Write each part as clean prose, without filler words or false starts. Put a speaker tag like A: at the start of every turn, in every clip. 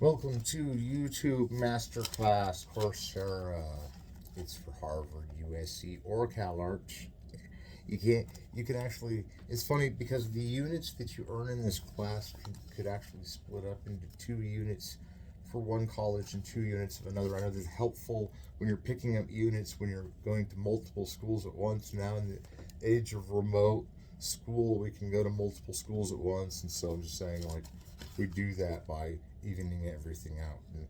A: Welcome to YouTube Masterclass Coursera. It's for Harvard, USC, or Calarts. You can actually, it's funny because the units that you earn in this class could actually split up into 2 units for one college and 2 units of another. I know that's helpful when you're picking up units, when you're going to multiple schools at once. Now in the age of remote school, we can go to multiple schools at once. And so I'm just saying, like, we do that by evening everything out. And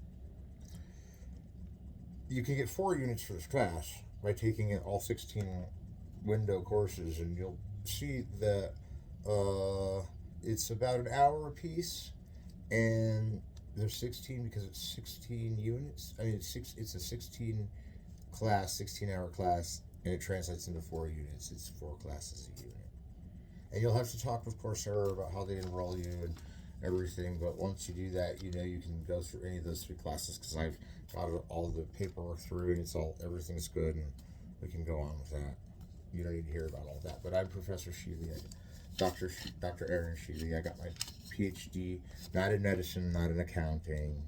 A: you can get 4 units for this class by taking it all 16 window courses, and you'll see that it's about an hour a piece, and there's 16 because it's 16 units. I mean, it's a 16-hour class, and it translates into 4 units. It's 4 classes a unit. And you'll have to talk with Coursera about how they enroll you and everything, but once you do that, you can go through any of those 3 classes because I've got all the paperwork through, and everything's good, and we can go on with that. You don't need to hear about all that. But I'm Professor Sheley, Dr. Aaron Sheley. I got my PhD, not in medicine, not in accounting,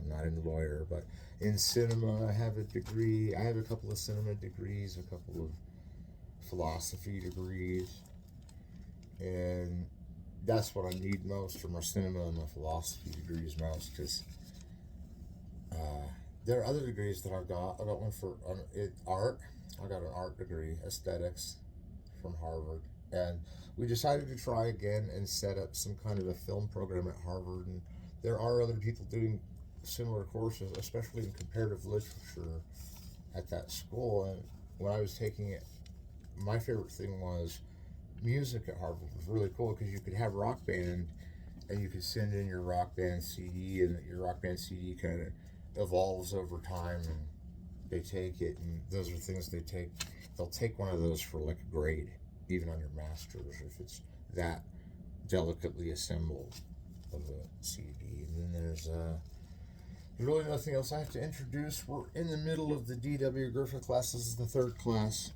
A: not in lawyer, but in cinema. I have a degree. I have a couple of cinema degrees, a couple of philosophy degrees, and that's what I need most for my cinema and my philosophy degrees most, because there are other degrees that I've got. I got one for art. I got an art degree, aesthetics, from Harvard. And we decided to try again and set up some kind of a film program at Harvard. And there are other people doing similar courses, especially in comparative literature at that school. And when I was taking it, my favorite thing was music at Harvard was really cool because you could have rock band, and you could send in your rock band CD, and your rock band CD kind of evolves over time, and they take it, and those are things they'll take one of those for like a grade, even on your master's, if it's that delicately assembled of a CD. And then there's really nothing else I have to introduce. We're in the middle of the D.W.Griffith class. This is the 3rd class,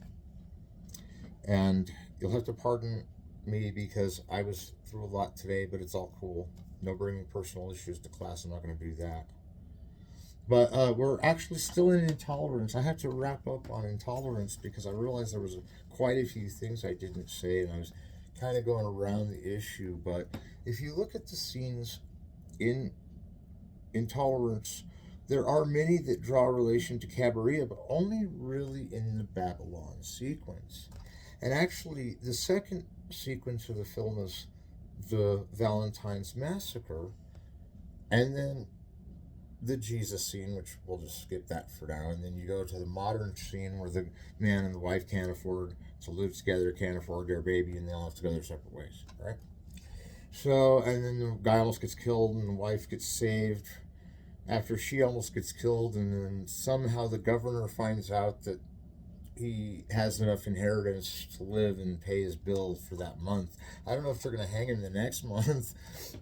A: and you'll have to pardon me because I was through a lot today, but it's all cool. No bringing personal issues to class. I'm not going to do that. But we're actually still in intolerance. I have to wrap up on intolerance because I realized there was quite a few things I didn't say, and I was kind of going around the issue. But if you look at the scenes in intolerance, there are many that draw relation to Cabaret, but only really in the Babylon sequence. And actually, the second sequence of the film is the Valentine's Massacre, and then the Jesus scene, which we'll just skip that for now, and then you go to the modern scene where the man and the wife can't afford to live together, can't afford their baby, and they all have to go their separate ways, right? So, and then the guy almost gets killed, and the wife gets saved after she almost gets killed, and then somehow the governor finds out that he has enough inheritance to live and pay his bills for that month. I don't know if they're going to hang him the next month,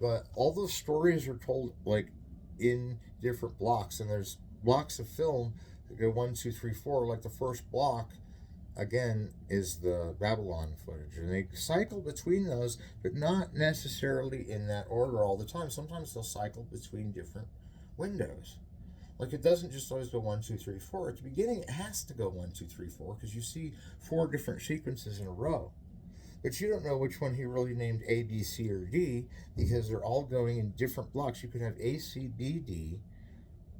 A: but all those stories are told like in different blocks, and there's blocks of film that go 1, 2, 3, 4. Like the first block, again, is the Babylon footage, and they cycle between those, but not necessarily in that order all the time. Sometimes they'll cycle between different windows. Like it doesn't just always go 1, 2, 3, 4. At the beginning, it has to go 1, 2, 3, 4 because you see 4 different sequences in a row. But you don't know which one he really named A, B, C, or D because they're all going in different blocks. You could have A, C, B, D,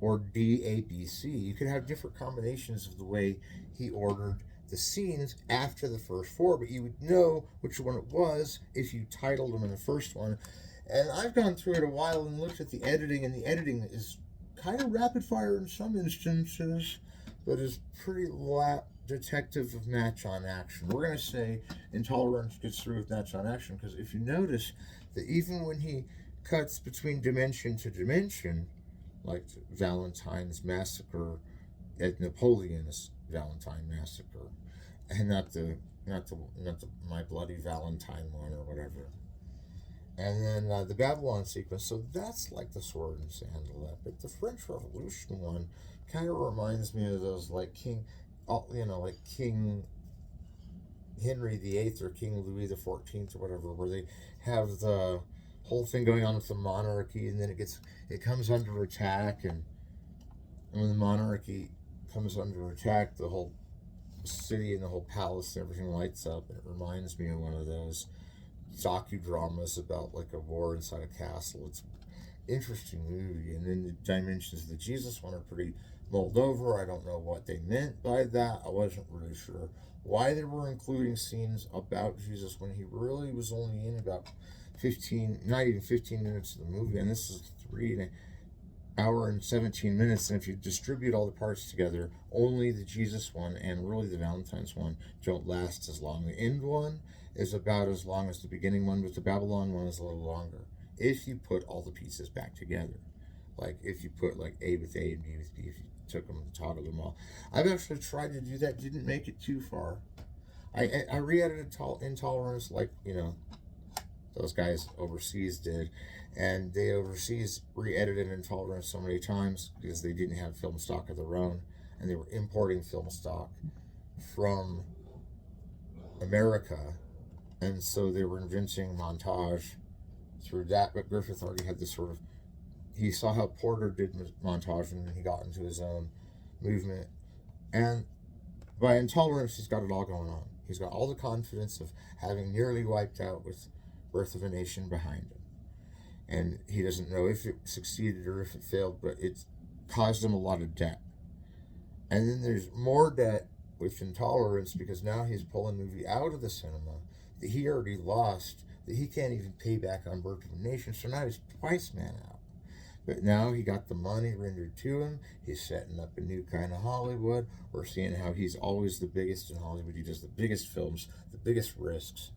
A: or D, A, B, C. You could have different combinations of the way he ordered the scenes after the first 4, but you would know which one it was if you titled them in the first one. And I've gone through it a while and looked at the editing, and the editing is kind of rapid fire in some instances, but is pretty detective of match on action. We're going to say intolerance gets through with match on action because if you notice that even when he cuts between dimension to dimension, like Valentine's Massacre at Napoleon's Valentine Massacre, and not the My Bloody Valentine one or whatever. And then the Babylon sequence, so that's like the sword and sandal. But the French Revolution one kind of reminds me of those like King Henry VIII or King Louis XIV or whatever, where they have the whole thing going on with the monarchy, and then it comes under attack, and when the monarchy comes under attack, the whole city and the whole palace and everything lights up, and it reminds me of one of those docudramas about like a war inside a castle. It's an interesting movie, and then the dimensions of the Jesus one are pretty mulled over. I don't know what they meant by that. I wasn't really sure why they were including scenes about Jesus when he really was only in about 15, not even 15 minutes of the movie, and this is 3 hour and 17 minutes, and if you distribute all the parts together, only the Jesus one and really the Valentine's one don't last as long. The end one is about as long as the beginning one, but the Babylon one is a little longer if you put all the pieces back together. Like if you put like A with A and B with B, if you took them and toggled them all. I've actually tried to do that, didn't make it too far. I re-edited Intolerance like, those guys overseas did, and they overseas re-edited Intolerance so many times because they didn't have film stock of their own, and they were importing film stock from America, and so they were inventing montage through that. But Griffith already had this sort of, he saw how Porter did montage, and he got into his own movement, and by Intolerance he's got it all going on. He's got all the confidence of having nearly wiped out with Birth of a Nation behind him, and he doesn't know if it succeeded or if it failed, but it caused him a lot of debt. And then there's more debt with Intolerance because now he's pulling a movie out of the cinema that he already lost, that he can't even pay back on Birth of a Nation, so now he's twice man out. But now he got the money rendered to him. He's setting up a new kind of Hollywood. We're seeing how he's always the biggest in Hollywood. He does the biggest films, the biggest risks.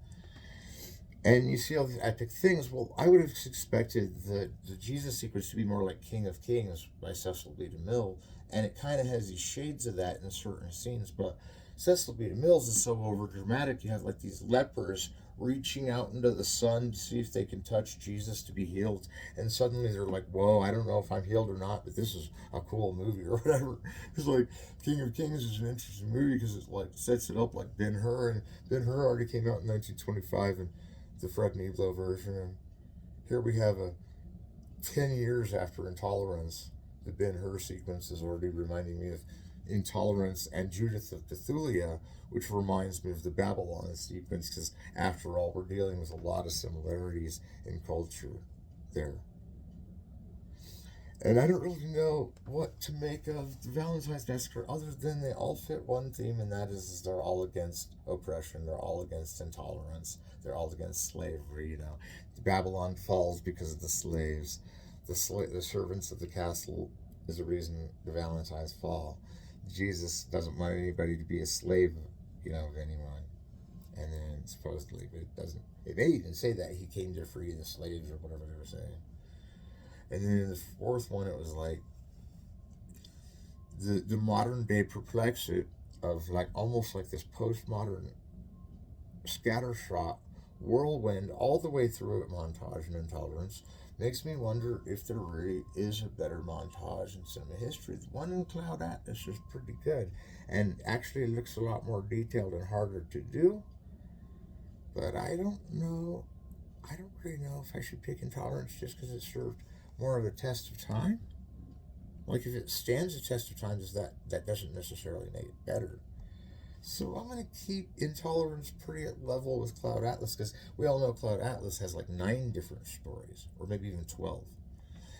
A: And you see all these epic things. Well, I would have expected the Jesus sequence to be more like King of Kings by Cecil B. DeMille, and it kind of has these shades of that in certain scenes. But Cecil B. DeMille's is so over dramatic. You have like these lepers reaching out into the sun to see if they can touch Jesus to be healed, and suddenly they're like, "Whoa, I don't know if I'm healed or not, but this is a cool movie," or whatever. It's like King of Kings is an interesting movie because it like sets it up like Ben-Hur, and Ben-Hur already came out in 1925, and the Fred Neblo version, and here we have a 10 years after Intolerance. The Ben-Hur sequence is already reminding me of Intolerance and Judith of Bethulia, which reminds me of the Babylon sequence, because after all, we're dealing with a lot of similarities in culture there. And I don't really know what to make of the Valentine's Massacre other than they all fit one theme, and that is they're all against oppression, they're all against intolerance, they're all against slavery. The Babylon falls because of the slaves. The servants of the castle is the reason the Valentines fall. Jesus doesn't want anybody to be a slave, of anyone. And then supposedly, but it doesn't. It may even say that he came to free the slaves or whatever they were saying. And then in the fourth one, it was like the modern day perplexity of like almost like this postmodern scattershot whirlwind all the way through it montage and Intolerance makes me wonder if there really is a better montage in cinema history. The one in Cloud Atlas is pretty good, and actually looks a lot more detailed and harder to do. But I don't know. I don't really know if I should pick Intolerance just because it served more of a test of time. Like if it stands a test of time, that doesn't necessarily make it better. So I'm going to keep Intolerance pretty at level with Cloud Atlas, because we all know Cloud Atlas has like 9 different stories, or maybe even 12.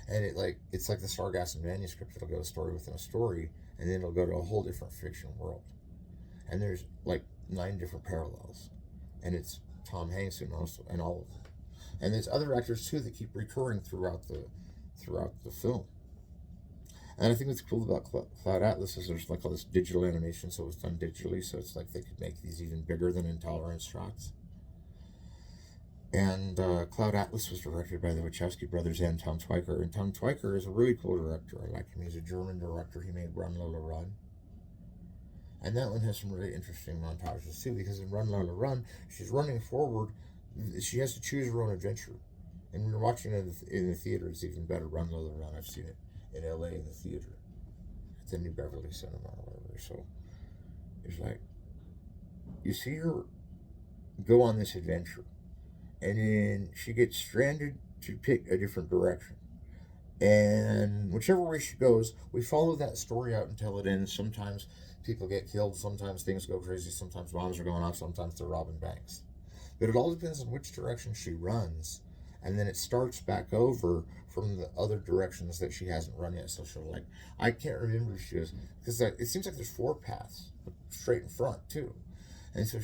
A: And it's like the Sargassum manuscript. It'll go a story within a story, and then it'll go to a whole different fiction world. And there's like 9 different parallels. And it's Tom Hanks and all of them. And there's other actors too that keep recurring throughout the film. And I think what's cool about Cloud Atlas is there's like all this digital animation, so it's done digitally, so it's like they could make these even bigger than Intolerance shots. And Cloud Atlas was directed by the Wachowski brothers and Tom Twyker. And Tom Twyker is a really cool director. I like him. He's a German director. He made Run Lola Run. And that one has some really interesting montages too, because in Run Lola Run, she's running forward. She has to choose her own adventure. And when you're watching it in the theater, it's even better. Run Lola Run. I've seen it in LA in the theater at the New Beverly Cinema or whatever. So it's like you see her go on this adventure, and then she gets stranded to pick a different direction. And whichever way she goes, we follow that story out until it ends. Sometimes people get killed, sometimes things go crazy, sometimes bombs are going off, sometimes they're robbing banks. But it all depends on which direction she runs. And then it starts back over from the other directions that she hasn't run yet. So she'll like, I can't remember if she goes, because it seems like there's 4 paths straight in front too. And so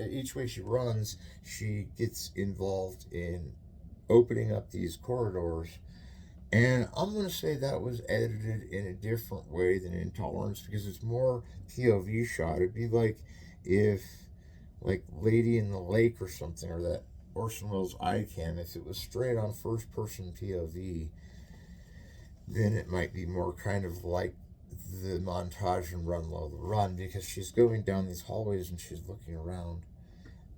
A: each way she runs, she gets involved in opening up these corridors. And I'm going to say that was edited in a different way than Intolerance because it's more POV shot. It'd be like if, like, Lady in the Lake or something, or that Orson Welles iCam, if it was straight on first person POV, then it might be more kind of like the montage in Run Lola Run, because she's going down these hallways and she's looking around,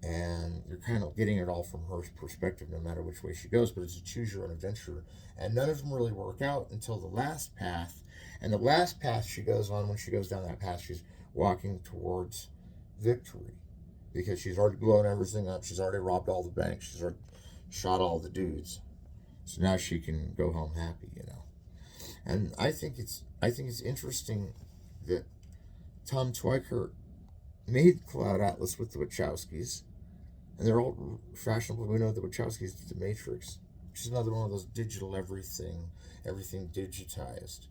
A: and you're kind of getting it all from her perspective no matter which way she goes, but it's a choose your own adventure, and none of them really work out until the last path. And the last path she goes on, when she goes down that path, she's walking towards victory, because she's already blown everything up, she's already robbed all the banks, she's already shot all the dudes, so now she can go home happy, you know. And I think it's interesting that Tom Twyker made Cloud Atlas with the Wachowskis, and they're all fashionable. We know the Wachowskis did The Matrix, which is another one of those digital everything digitized.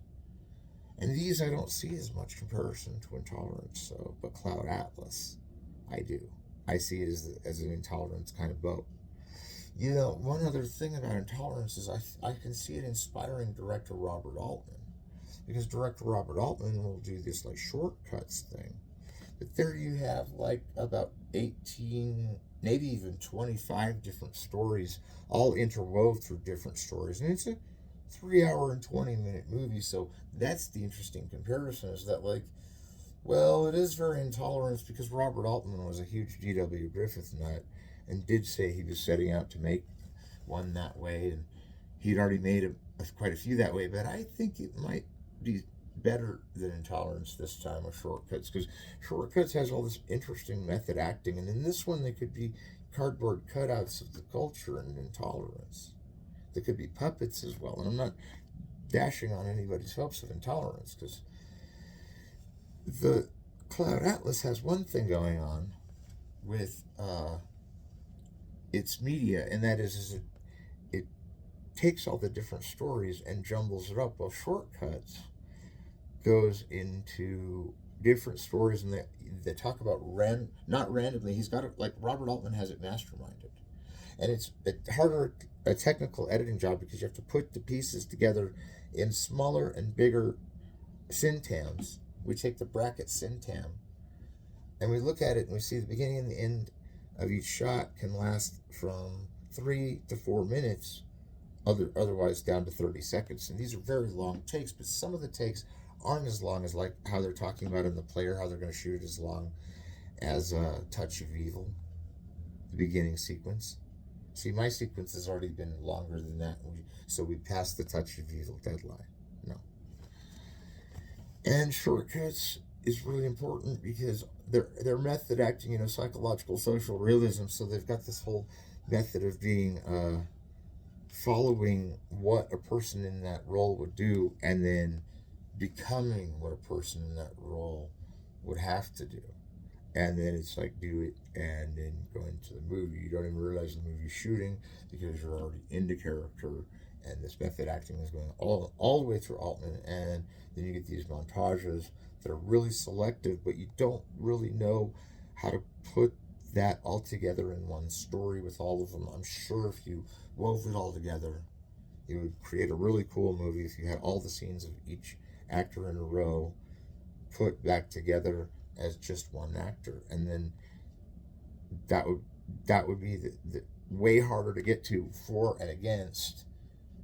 A: And these I don't see as much comparison to Intolerance, so, but Cloud Atlas, I do. I see it as an Intolerance kind of boat. You know, one other thing about Intolerance is I can see it inspiring director Robert Altman, because director Robert Altman will do this like shortcuts thing. But there you have like about 18, maybe even 25 different stories, all interwove through different stories. And it's a 3 hour and 20-minute movie, so that's the interesting comparison, is that, like, well, it is very Intolerance because Robert Altman was a huge D.W.Griffith nut and did say he was setting out to make one that way, and he'd already made quite a few that way, but I think it might be better than Intolerance this time with Shortcuts, because Shortcuts has all this interesting method acting, and in this one they could be cardboard cutouts of the culture in Intolerance. They could be puppets as well, and I'm not dashing on anybody's hopes of Intolerance, because the Cloud Atlas has one thing going on with its media, and that is it takes all the different stories and jumbles it up. Well, Shortcuts goes into different stories, and they talk about not randomly. He's got it, like Robert Altman has it masterminded, and it's a technical editing job, because you have to put the pieces together in smaller and bigger syntams. We take the bracket syntam and we look at it and we see the beginning and the end of each shot can last from 3 to 4 minutes, otherwise down to 30 seconds. And these are very long takes, but some of the takes aren't as long as, like, how they're talking about in the player, how they're going to shoot it as long as Touch of Evil, the beginning sequence. See, my sequence has already been longer than that, so we passed the Touch of Evil deadline. No. And Shortcuts is really important because they're method acting, psychological social realism. So they've got this whole method of being following what a person in that role would do, and then becoming what a person in that role would have to do. And then it's like, do it, and then go into the movie. You don't even realize the movie's shooting because you're already into character, and this method acting is going all the way through Altman. And then you get these montages that are really selective, but you don't really know how to put that all together in one story with all of them. I'm sure if you wove it all together, it would create a really cool movie if you had all the scenes of each actor in a row put back together as just one actor. And then that would be the way harder to get to for and against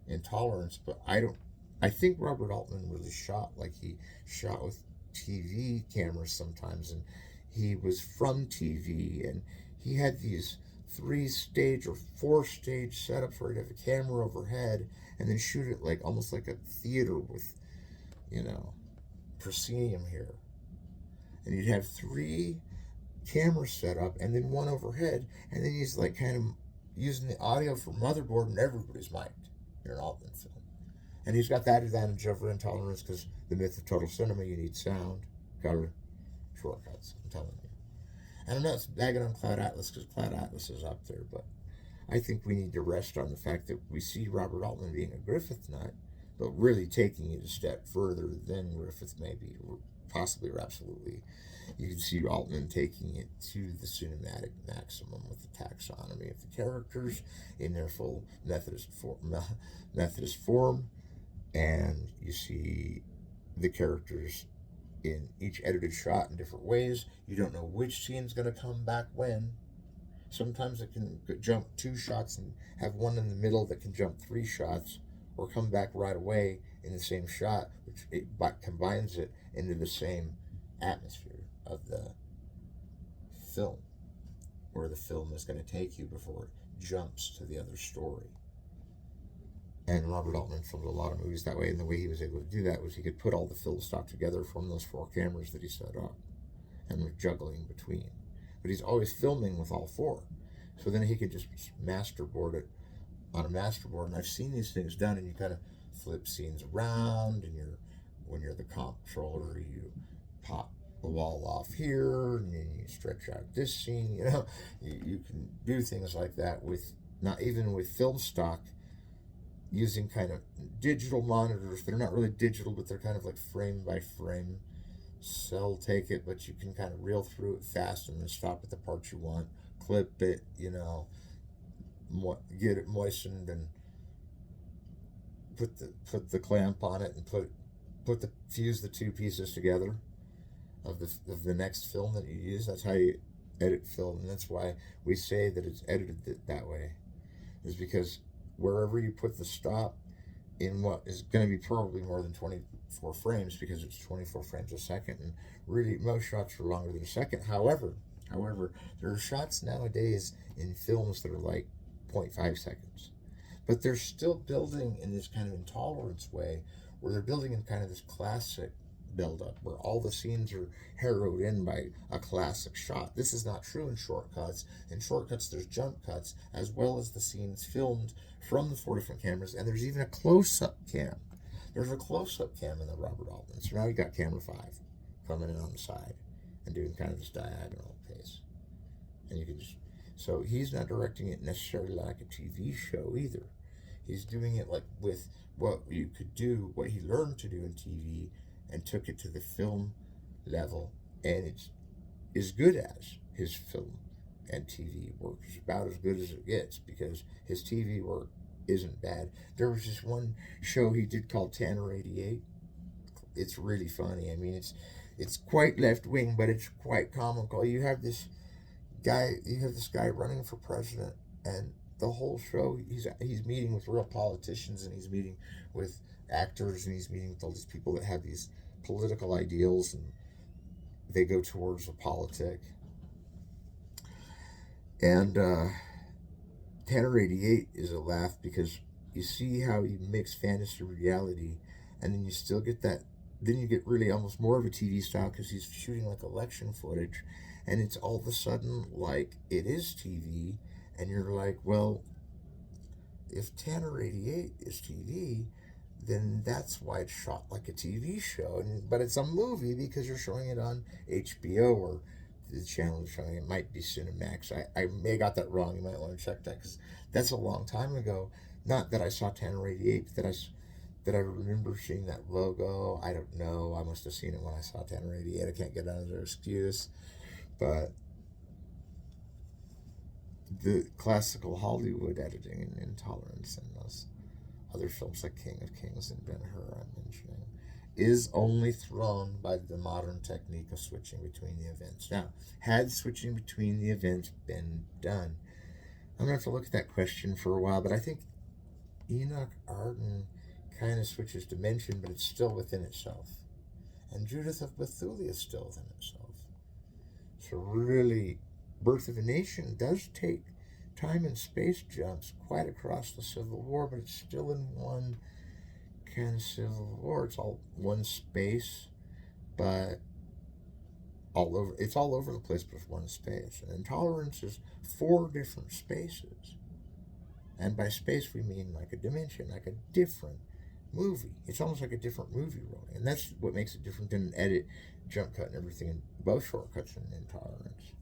A: Intolerance. But I think Robert Altman really shot like he shot with TV cameras sometimes, and he was from TV, and he had these 3-stage or 4-stage setups where he'd have a camera overhead and then shoot it like almost like a theater with proscenium here, and you'd have 3 cameras set up and then one overhead, and then he's like kind of using the audio from motherboard and everybody's mic'd in an Altman film. And he's got that advantage over Intolerance because the myth of total cinema, you need sound, color, shortcuts, I'm telling you. And I'm not bagging on Cloud Atlas because Cloud Atlas is up there, but I think we need to rest on the fact that we see Robert Altman being a Griffith nut, but really taking it a step further than Griffith maybe, possibly or absolutely. You can see Altman taking it to the cinematic maximum with the taxonomy of the characters in their full Methodist form, and you see the characters in each edited shot in different ways. You don't know which scene's going to come back when. Sometimes it can jump 2 shots and have one in the middle that can jump 3 shots, or come back right away in the same shot, which it combines it into the same atmosphere of the film, where the film is going to take you before it jumps to the other story. And Robert Altman filmed a lot of movies that way, and the way he was able to do that was he could put all the film stock together from those 4 cameras that he set up, and was juggling between. But he's always filming with all 4. So then he could just masterboard it on a masterboard. And I've seen these things done, and you kind of flip scenes around, and when you're the comptroller, you pop the wall off here, and then you stretch out this scene, you can do things like that with, not even with film stock, using kind of digital monitors. They're not really digital, but they're kind of like frame by frame. Cell take it, but you can kind of reel through it fast and then stop at the part you want, clip it, get it moistened, and put the clamp on it, and fuse the 2 pieces together of the next film that you use. That's how you edit film, and that's why we say that it's edited that way, is because wherever you put the stop in what is going to be probably more than 24 frames, because it's 24 frames a second, and really most shots are longer than a second. However, there are shots nowadays in films that are like 0.5 seconds, but they're still building in this kind of Intolerance way, where they're building in kind of this classic build-up, where all the scenes are harrowed in by a classic shot. This is not true in Shortcuts. In Shortcuts, there's jump cuts, as well as the scenes filmed from the 4 different cameras, and there's even a close-up cam. There's a close-up cam in the Robert Altman. So now you got camera 5 coming in on the side and doing kind of this diagonal pace. And you can just, so he's not directing it necessarily like a TV show either. He's doing it like with what you could do, what he learned to do in TV, and took it to the film level, and it's as good as his film and TV work. It's about as good as it gets, because his TV work isn't bad. There was this one show he did called Tanner 88. It's really funny. I mean, it's quite left-wing, but it's quite comical. You have this guy running for president, and the whole show he's meeting with real politicians, and he's meeting with actors, and he's meeting with all these people that have these political ideals, and they go towards a politic. And Tanner 88 is a laugh, because you see how you mix fantasy and reality, and then you still get that, then you get really almost more of a TV style, because he's shooting like election footage, and it's all of a sudden like it is TV, and you're like, well, if Tanner 88 is TV, then that's why it's shot like a TV show. But it's a movie because you're showing it on HBO, or the channel is showing it. Might be Cinemax. I may have got that wrong. You might want to check that, because that's a long time ago. Not that I saw Tanner 88, but that I remember seeing that logo. I don't know. I must have seen it when I saw Tanner 88. I can't get another excuse. But the classical Hollywood editing and Intolerance and those other films like King of Kings and Ben-Hur I'm mentioning is only thrown by the modern technique of switching between the events. Now, had switching between the events been done, I'm going to have to look at that question for a while, but I think Enoch Arden kind of switches dimension, but it's still within itself. And Judith of Bethulia is still within itself. So really, Birth of a Nation does take time and space jumps quite across the Civil War, but it's still in one kind of Civil War. It's all one space, but it's all over the place, but it's one space. And Intolerance is 4 different spaces. And by space, we mean like a dimension, like a different movie. It's almost like a different movie rolling. And that's what makes it different than an edit, jump cut, and everything, and both shortcuts and intolerance.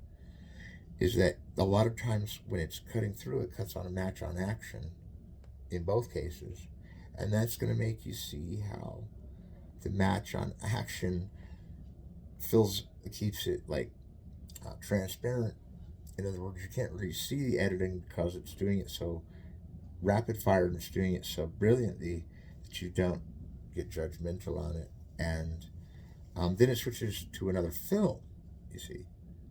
A: Is that a lot of times when it's cutting through, it cuts on a match on action in both cases. And that's going to make you see how the match on action keeps it like transparent. In other words, you can't really see the editing because it's doing it so rapid fire and it's doing it so brilliantly that you don't get judgmental on it. And then it switches to another film, you see.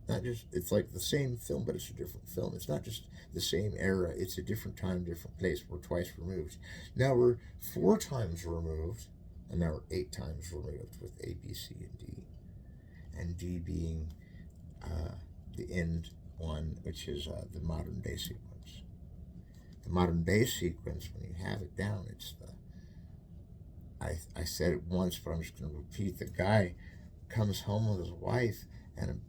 A: Not just, it's like the same film, but it's a different film. It's not just the same era, it's a different time, different place. We're twice removed. Now we're 4 times removed, and now we're 8 times removed with A, B, C, and D. And D being the end one, which is the modern day sequence. The modern day sequence, when you have it down, it's the, I said it once, but I'm just going to repeat. The guy comes home with his wife, and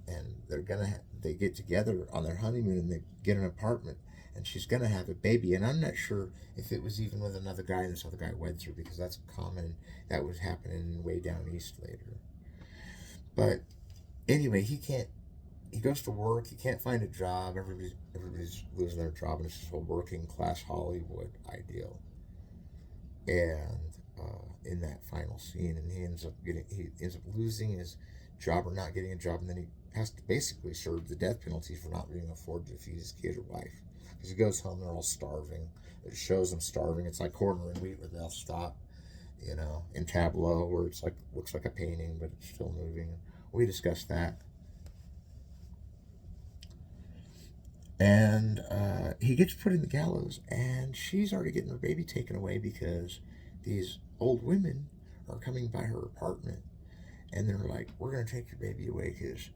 A: they get together on their honeymoon, and they get an apartment, and she's gonna have a baby. And I'm not sure if it was even with another guy, and this other guy weds her, because that's common. That was happening way down east later. But anyway, he goes to work, he can't find a job, everybody's losing their job, and it's this whole working class Hollywood ideal. And in that final scene, and he ends up losing his job or not getting a job, and then he has to basically serve the death penalty for not being afforded to feed his kid or wife. Because he goes home, they're all starving. It shows them starving. It's like corner and wheat where they'll stop, in Tableau, where it's like looks like a painting, but it's still moving. We discussed that. And he gets put in the gallows, and she's already getting her baby taken away because these old women are coming by her apartment, and they're like, we're going to take your baby away because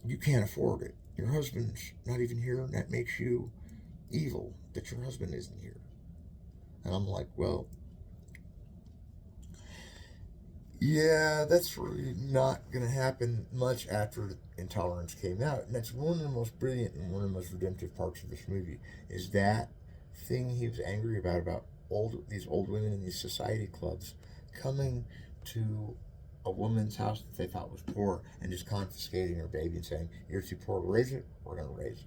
A: you can't afford it. Your husband's not even here, and that makes you evil that your husband isn't here. And I'm like, well, yeah, that's really not going to happen much after Intolerance came out. And that's one of the most brilliant and one of the most redemptive parts of this movie, is that thing he was angry about these old women in these society clubs coming to a woman's house that they thought was poor and just confiscating her baby and saying, you're too poor to raise it, we're going to raise it.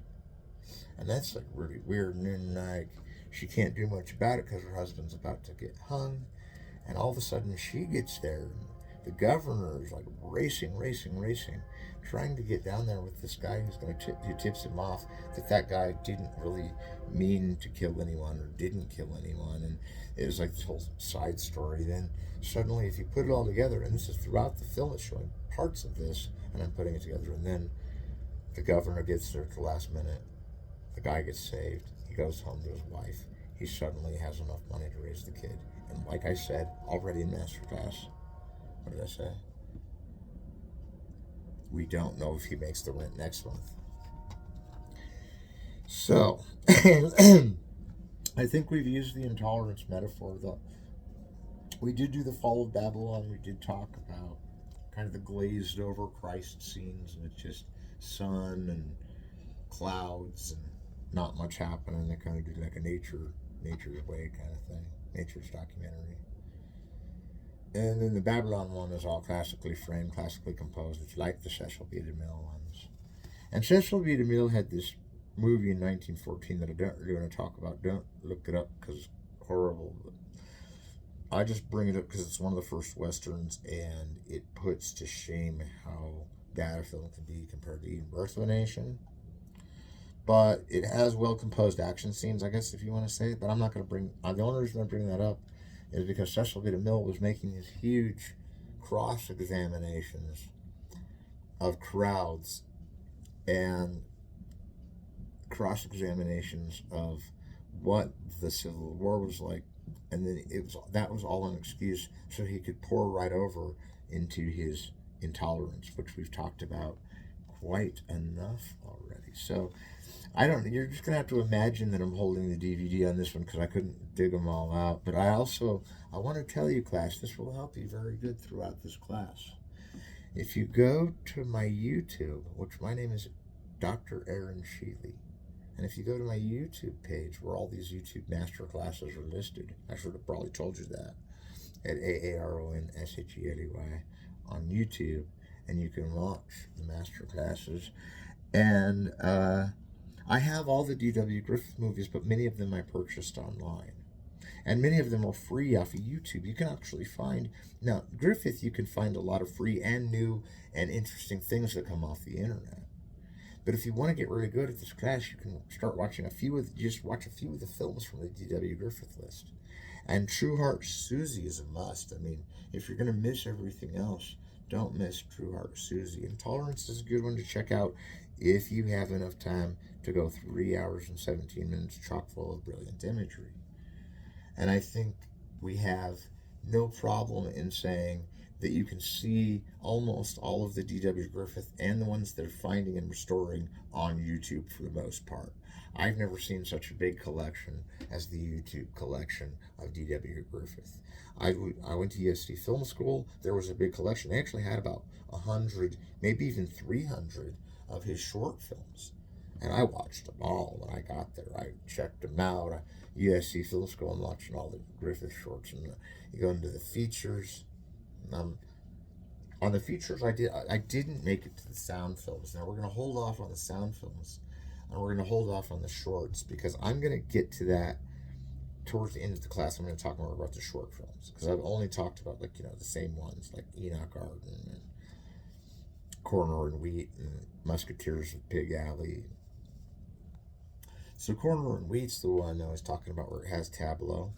A: And that's like really weird. And then like she can't do much about it because her husband's about to get hung. And all of a sudden she gets there, and the governor is like racing, trying to get down there with this guy who tips him off that guy didn't really mean to kill anyone or didn't kill anyone. And it was like this whole side story. Then suddenly, if you put it all together, and this is throughout the film, it's showing parts of this, and I'm putting it together, and then the governor gets there at the last minute. The guy gets saved. He goes home to his wife. He suddenly has enough money to raise the kid. And like I said already in Masterclass, what did I say? We don't know if he makes the rent next month. So, I think we've used the intolerance metaphor, though. We did do the fall of Babylon. We did talk about kind of the glazed over Christ scenes, and it's just sun and clouds and not much happening. They kind of do like a nature's way kind of thing, nature's documentary. And then the Babylon one is all classically framed, classically composed. It's like the Cecil B. DeMille ones. And Cecil B. DeMille had this movie in 1914 that I don't really want to talk about. Don't look it up because it's horrible. But I just bring it up because it's one of the first Westerns, and it puts to shame how bad a film can be compared to Eden, Birth of a Nation. But it has well-composed action scenes, I guess, if you want to say it. But I'm not going to bring... the only reason I bring that up is because Cecil B. DeMille was making these huge cross-examinations of crowds and cross-examinations of what the Civil War was like. And then that was all an excuse so he could pour right over into his intolerance, which we've talked about quite enough already. So you're just going to have to imagine that I'm holding the DVD on this one because I couldn't dig them all out. But I want to tell you, class, this will help you very good throughout this class. If you go to my YouTube, which my name is Dr. Aaron Sheley, And if you go to my YouTube page where all these YouTube masterclasses are listed, I should have probably told you that, at AARONSHELEY on YouTube, and you can watch the masterclasses. And I have all the D.W.Griffith movies, but many of them I purchased online. And many of them are free off of YouTube. You can actually find, now, Griffith, you can find a lot of free and new and interesting things that come off the internet. But if you want to get really good at this class, you can start watching just watch a few of the films from the D.W. Griffith list. And True Heart Susie is a must. I mean, if you're going to miss everything else, don't miss True Heart Susie. And Tolerance is a good one to check out if you have enough time to go 3 hours and 17 minutes chock full of brilliant imagery. And I think we have no problem in saying that you can see almost all of the D.W. Griffith and the ones they're finding and restoring on YouTube for the most part. I've never seen such a big collection as the YouTube collection of D.W. Griffith. I went to USC Film School. There was a big collection. They actually had about 100, maybe even 300 of his short films. And I watched them all when I got there. I checked them out. USC Film School, I'm watching all the Griffith shorts. And you go into the features. On the features, I didn't make it to the sound films. Now we're going to hold off on the sound films, and we're going to hold off on the shorts, because I'm going to get to that towards the end of the class. I'm going to talk more about the short films, because I've only talked about, like, the same ones, like Enoch Arden and Corner and Wheat and Musketeers of Pig Alley. So Corner and Wheat's the one I was talking about where it has tableau.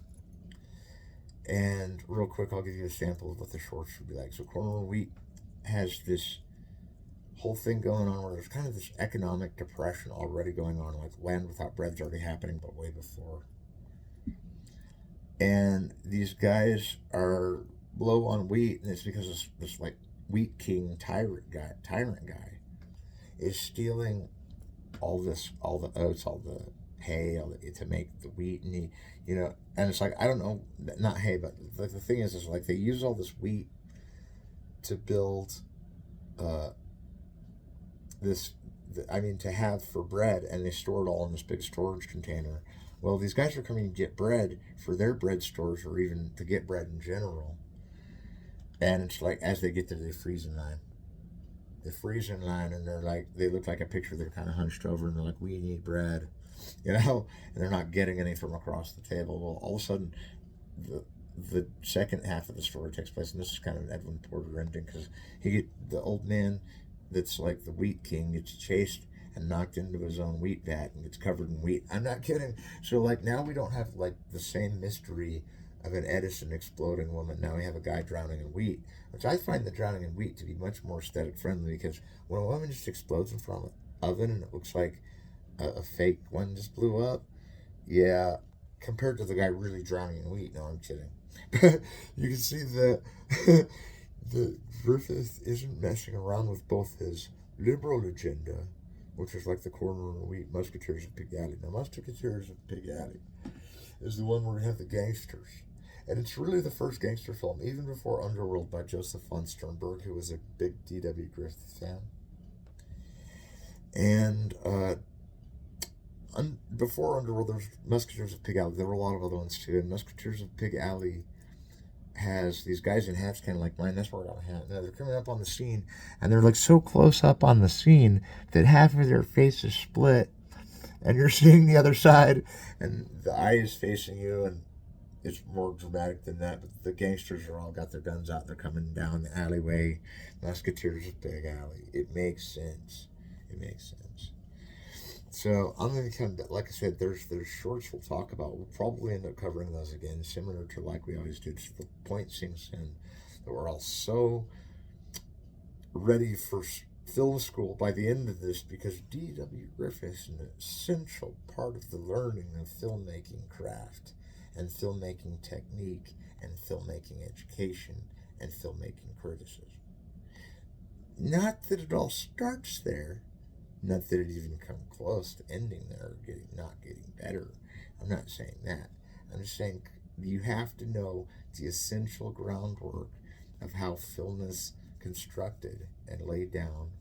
A: And real quick, I'll give you a sample of what the shorts should be like. So Corner and Wheat has this whole thing going on where there's kind of this economic depression already going on, like Land Without Bread's already happening, but way before. And these guys are low on wheat, and it's because this like wheat king tyrant guy is stealing all the oats, all the hay, to make the wheat, and and it's like, I don't know, not hay, but like the thing is like they use all this wheat to build to have for bread, and they store it all in this big storage container. Well, these guys are coming to get bread for their bread stores, or even to get bread in general. And it's like, as they get there, they freeze in line. And they're like, they look like a picture. They're kind of hunched over, and they're like, we need bread, and they're not getting any from across the table. Well, all of a sudden, the second half of the story takes place, and this is kind of an Edwin Porter ending, because the old man that's like the wheat king gets chased and knocked into his own wheat vat and gets covered in wheat. I'm not kidding. So like now we don't have like the same mystery of an Edison exploding woman. Now we have a guy drowning in wheat, which I find the drowning in wheat to be much more aesthetic friendly, because when a woman just explodes in front of an oven and it looks like a fake one just blew up, yeah, compared to the guy really drowning in wheat. No, I'm kidding. You can see that the Griffith isn't messing around with both his liberal agenda, which is like the Corner and Wheat, Musketeers of Pig Alley. Now, Musketeers of Pig Alley is the one where we have the gangsters. And it's really the first gangster film, even before Underworld by Joseph von Sternberg, who was a big D.W. Griffith fan. And before Underworld, there was Musketeers of Pig Alley. There were a lot of other ones too. And Musketeers of Pig Alley has these guys in hats, kind of like mine. That's where I got a hat. Now they're coming up on the scene, and they're like so close up on the scene that half of their face is split, and you're seeing the other side, and the eye is facing you, and it's more dramatic than that. But the gangsters are all got their guns out. They're coming down the alleyway. Musketeers of Pig Alley. It makes sense. So I'm going to come, like I said, there's shorts we'll talk about. We'll probably end up covering those again, similar to like we always do. Just the point sinks in that we're all so ready for film school by the end of this, because D.W. Griffith is an essential part of the learning of filmmaking craft and filmmaking technique and filmmaking education and filmmaking criticism. Not that it all starts there. Not that it even come close to ending there or not getting better. I'm not saying that. I'm just saying you have to know the essential groundwork of how film is constructed and laid down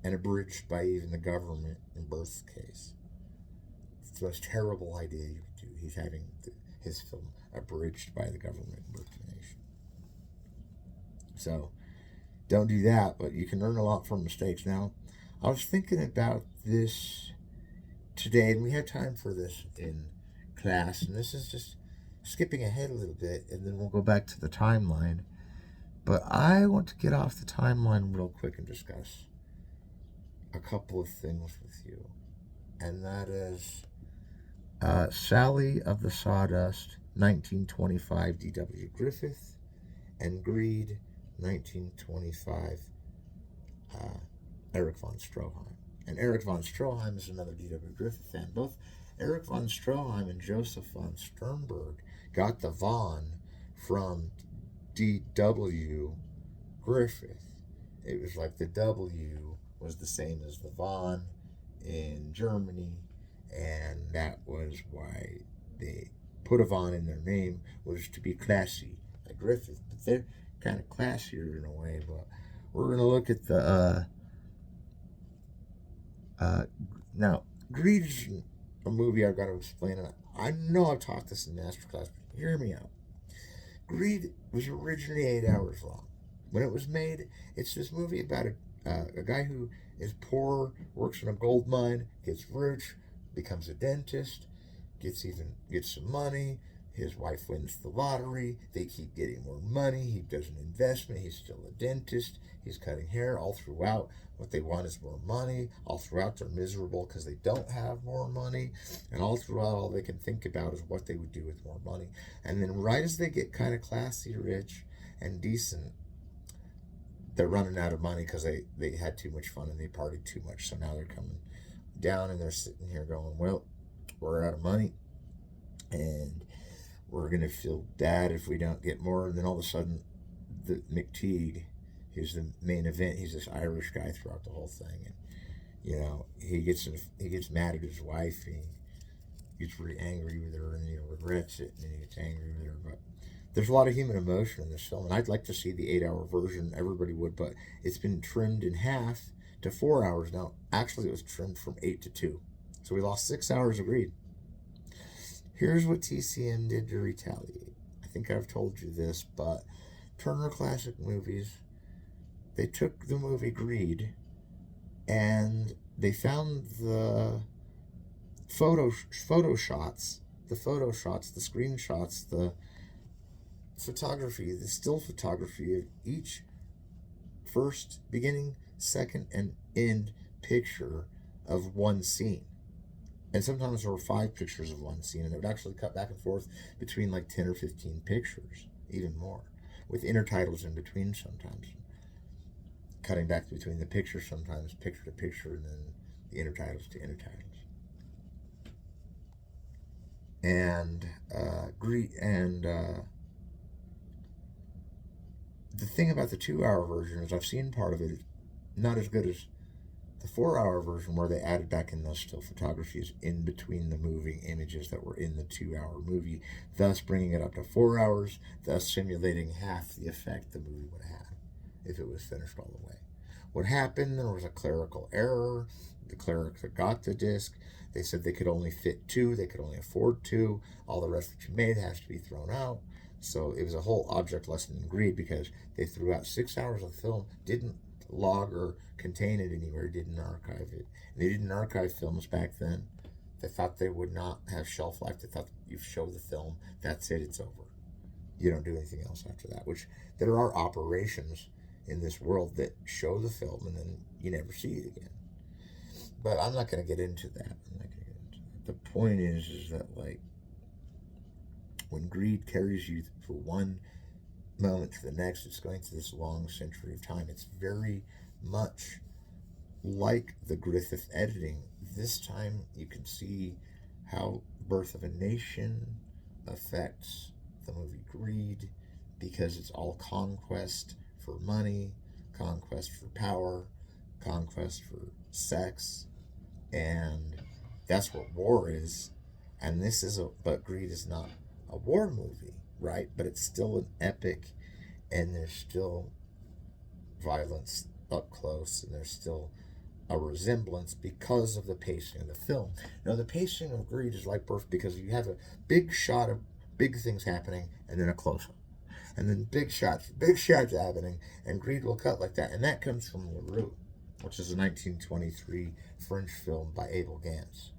A: and abridged by even the government in Birth's case. It's the most terrible idea you could do. He's having his film abridged by the government of the nation. So don't do that, but you can learn a lot from mistakes. Now, I was thinking about this today, and we had time for this in class, and this is just skipping ahead a little bit, and then we'll go back to the timeline. But I want to get off the timeline real quick and discuss a couple of things with you, and that is Sally of the Sawdust, 1925, D.W.Griffith, and Greed, 1925, Erich von Stroheim. And Erich von Stroheim is another D.W.Griffith fan. Both Erich von Stroheim and Joseph von Sternberg got the von from D.W.Griffith. It was like the W was the same as the von in Germany, and that was why they put a von in their name, was to be classy, like Griffith. But they're kind of classier in a way. But we're going to look at the now, Greed is a movie I've got to explain, and I know I've taught this in Masterclass, but hear me out. Greed was originally 8 hours long. When it was made, it's this movie about a guy who is poor, works in a gold mine, gets rich, becomes a dentist, gets some money. His wife wins the lottery. They keep getting more money. He does an investment. He's still a dentist. He's cutting hair. All throughout, what they want is more money. All throughout, they're miserable because they don't have more money. And all throughout, all they can think about is what they would do with more money. And then right as they get kind of classy, rich, and decent, they're running out of money because they had too much fun and they partied too much. So now they're coming down and they're sitting here going, well, we're out of money. And we're going to feel bad if we don't get more. And then all of a sudden, the McTeague, who's the main event, he's this Irish guy throughout the whole thing. And, you know, he gets mad at his wife. And he gets really angry with her, and he regrets it, and then he gets angry with her. But there's a lot of human emotion in this film, and I'd like to see the 8-hour version. Everybody would, but it's been trimmed in half to 4 hours now. Actually, it was trimmed from 8 to 2. So we lost 6 hours of Greed. Here's what TCM did to retaliate. I think I've told you this, but Turner Classic Movies, they took the movie Greed and they found the photo shots, the screenshots, the photography, the still photography of each first, beginning, second, and end picture of one scene. And sometimes there were 5 pictures of one scene, and it would actually cut back and forth between like 10 or 15 pictures, even more, with intertitles in between sometimes. Cutting back between the pictures sometimes, picture to picture, and then the intertitles to intertitles. And the thing about the 2-hour version is I've seen part of it, not as good as the 4-hour version, where they added back in those still photographies in between the moving images that were in the 2-hour movie, thus bringing it up to 4 hours, thus simulating half the effect the movie would have if it was finished all the way. What happened, there was a clerical error. The clerics that got the disc, they said they could only fit 2, they could only afford 2, all the rest that you made has to be thrown out. So it was a whole object lesson in greed, because they threw out 6 hours of film, didn't log or contain it anywhere, didn't archive it. And they didn't archive films back then. They thought they would not have shelf life. They thought you show the film, that's it, it's over. You don't do anything else after that, which there are operations in this world that show the film and then you never see it again. But I'm not going to get into that. The point is that, like, when greed carries you from one moment to the next, it's going through this long century of time. It's very much like the Griffith editing. This time you can see how Birth of a Nation affects the movie Greed, because it's all conquest for money, conquest for power, conquest for sex, and that's what war is. And but Greed is not a war movie, right? But it's still an epic, and there's still violence up close, and there's still a resemblance because of the pacing of the film. Now, the pacing of Greed is like perfect because you have a big shot of big things happening and then a close up. And then big shots happening, and Greed will cut like that. And that comes from LaRue, which is a 1923 French film by Abel Gance.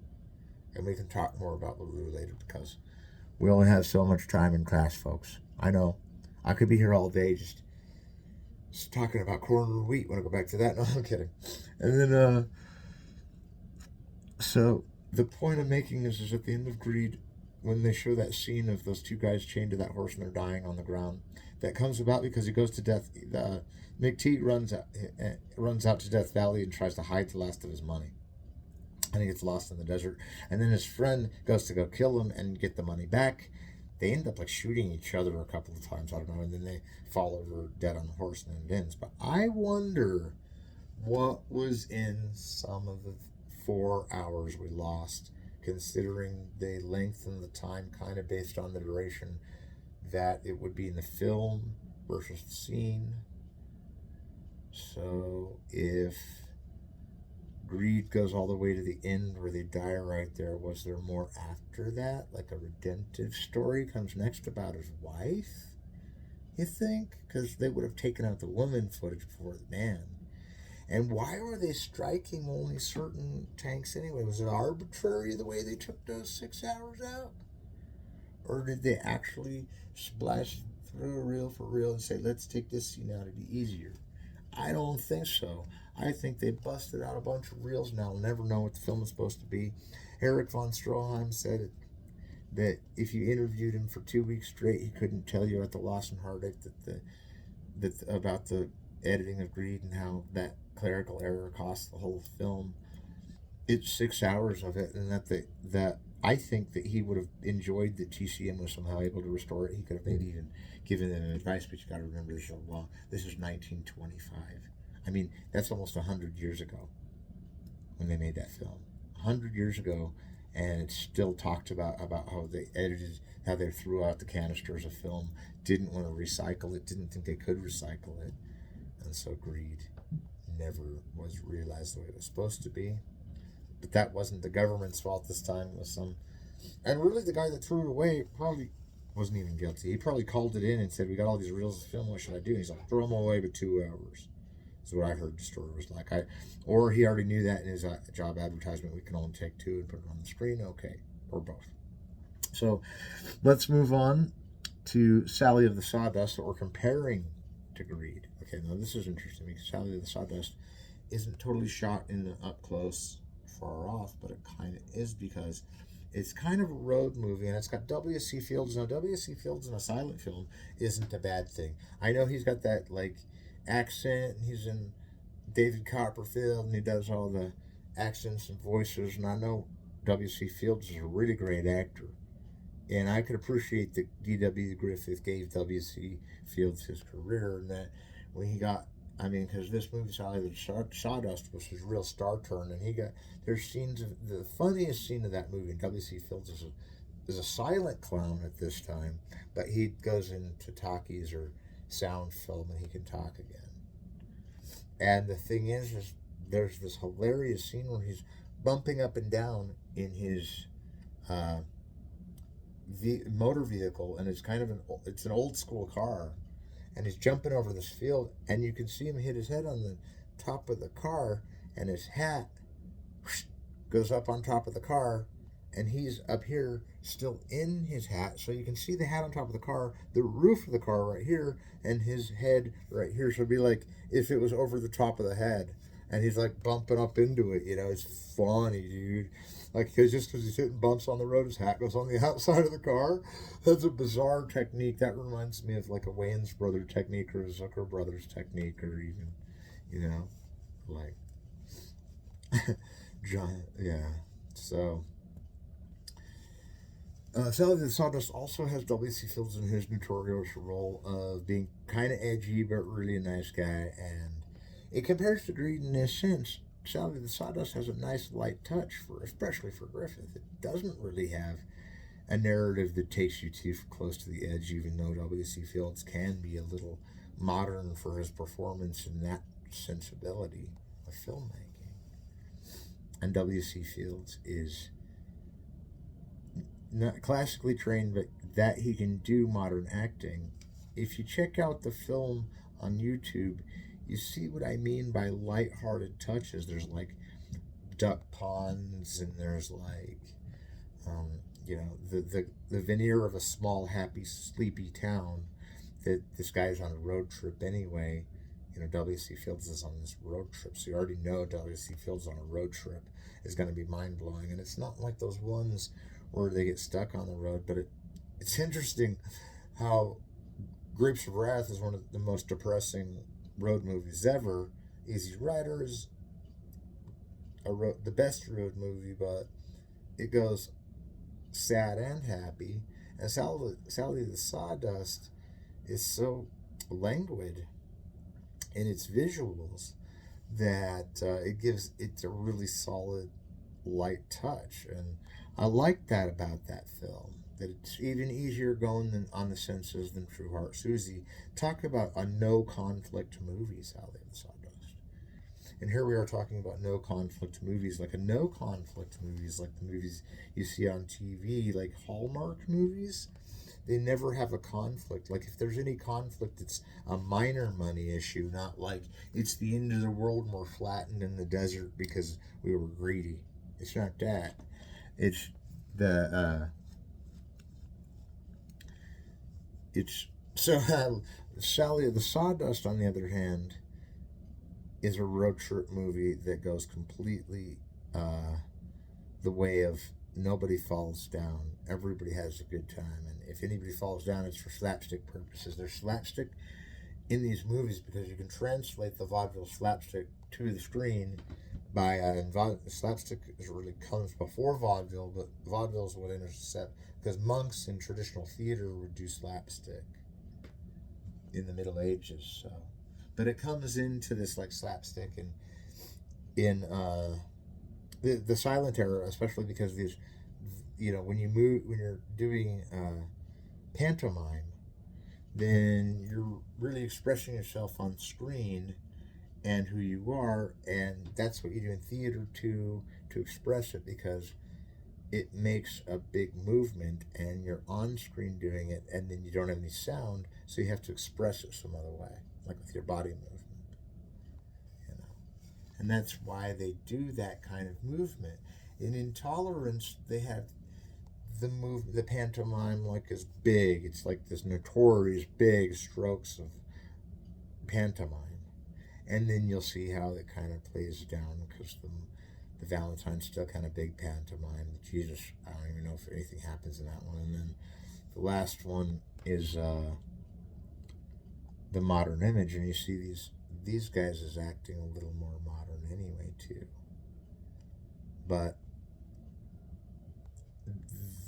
A: And we can talk more about LaRue later because we only have so much time in class, folks. I know. I could be here all day just talking about corn or wheat when I go back to that. No, I'm kidding. And then, so the point I'm making is at the end of Greed, when they show that scene of those two guys chained to that horse and they're dying on the ground, that comes about because he goes to death. McTeague runs out to Death Valley and tries to hide the last of his money. And he gets lost in the desert. And then his friend goes to go kill him and get the money back. They end up like shooting each other a couple of times, I don't know, and then they fall over dead on the horse and then it ends. But I wonder what was in some of the 4 hours we lost, considering they lengthened the time kind of based on the duration that it would be in the film versus the scene. So if Greed goes all the way to the end where they die right there, was there more after that? Like a redemptive story comes next about his wife, you think? Because they would have taken out the woman footage before the man. And why were they striking only certain tanks anyway? Was it arbitrary the way they took those 6 hours out? Or did they actually splash through a reel for real and say, let's take this scene out, it'd be easier? I don't think so. I think they busted out a bunch of reels now. We'll never know what the film is supposed to be. Eric von Stroheim said that if you interviewed him for 2 weeks straight, he couldn't tell you at the Lost and Heartache about the editing of Greed and how that clerical error cost the whole film. It's 6 hours of it, and that I think that he would have enjoyed that TCM was somehow able to restore it. He could have maybe even given them advice, but you got to remember this is long. This is 1925. I mean, that's almost 100 years ago when they made that film. 100 years ago, and it's still talked about how they edited, how they threw out the canisters of film, didn't want to recycle it, didn't think they could recycle it, and so Greed never was realized the way it was supposed to be. But that wasn't the government's fault this time. It was some, and really the guy that threw it away probably wasn't even guilty. He probably called it in and said, "We got all these reels of film. What should I do?" And he's like, "Throw them away, but 2 hours." Is what I heard the story was like. Or he already knew that in his job advertisement. We can only take 2 and put it on the screen. Okay, or both. So let's move on to Sally of the Sawdust that we're comparing to Greed. Okay, now this is interesting because Sally of the Sawdust isn't totally shot in the up close far off, but it kind of is because it's kind of a road movie and it's got W.C. Fields. Now, W.C. Fields in a silent film isn't a bad thing. I know he's got that like accent, and he's in David Copperfield and he does all the accents and voices, and I know W.C. Fields is a really great actor, and I could appreciate that D.W.Griffith gave W.C. Fields his career, and that when he got, I mean, because this movie Sawdust was his real star turn, and there's scenes of the funniest scene of that movie, and W.C. Fields is a silent clown at this time, but he goes into talkies or sound film and he can talk again. And the thing is there's this hilarious scene where he's bumping up and down in his motor vehicle, and it's kind of it's an old school car, and he's jumping over this field, and you can see him hit his head on the top of the car, and his hat goes up on top of the car, and he's up here still in his hat, so you can see the hat on top of the car, the roof of the car right here, and his head right here. So it'd be like if it was over the top of the head, and he's like bumping up into it. It's funny, dude. Like, because he's hitting bumps on the road, his hat goes on the outside of the car. That's a bizarre technique. That reminds me of like a Wayans brother technique or a Zucker brothers technique, or even, like John. Yeah. So. Sally of the Sawdust also has W.C. Fields in his notorious role of being kind of edgy but really a nice guy, and it compares to Greed in this sense. Sally of the Sawdust has a nice light touch, especially for Griffith. It doesn't really have a narrative that takes you too close to the edge, even though W.C. Fields can be a little modern for his performance and that sensibility of filmmaking. and W.C. Fields is not classically trained, but that he can do modern acting. If you check out the film on YouTube, you see what I mean by light-hearted touches. There's like duck ponds, and there's like, um, the veneer of a small, happy, sleepy town that this guy's on a road trip anyway. W.C. Fields is on this road trip, so you already know W.C. Fields on a road trip is going to be mind blowing. And it's not like those ones where they get stuck on the road, but it's interesting how Grapes of Wrath is one of the most depressing road movies ever. Easy Rider is the best road movie, but it goes sad and happy. And Sally the Sawdust is so languid in its visuals that it gives it a really solid light touch, and I like that about that film. That it's even easier going than on the senses than True Heart Susie. Talk about a no conflict movie, Sally the Sawdust. And here we are talking about no conflict movies, like a no conflict movies, like the movies you see on TV, like Hallmark movies. They never have a conflict. Like, if there's any conflict, it's a minor money issue, not like it's the end of the world and we're flattened in the desert because we were greedy. It's not that. It's the it's so Sally the Sawdust, on the other hand, is a road trip movie that goes completely the way of nobody falls down. Everybody has a good time, and if anybody falls down, it's for slapstick purposes. There's slapstick in these movies because you can translate the vaudeville slapstick to the screen by and slapstick really comes before vaudeville, but vaudeville is what intercept, because monks in traditional theater would do slapstick in the Middle Ages. So, but it comes into this like slapstick in the silent era, especially because these, when you're doing pantomime, then you're really expressing yourself on screen and who you are, and that's what you do in theater to express it, because it makes a big movement and you're on screen doing it, and then you don't have any sound, so you have to express it some other way, like with your body movement. And that's why they do that kind of movement. In Intolerance, they have the pantomime like is big. It's like this notorious big strokes of pantomime. And then you'll see how it kind of plays down, because the Valentine's still kind of big pantomime. The Jesus, I don't even know if anything happens in that one. And then the last one is the Modern Image, and you see these guys is acting a little more modern anyway too. But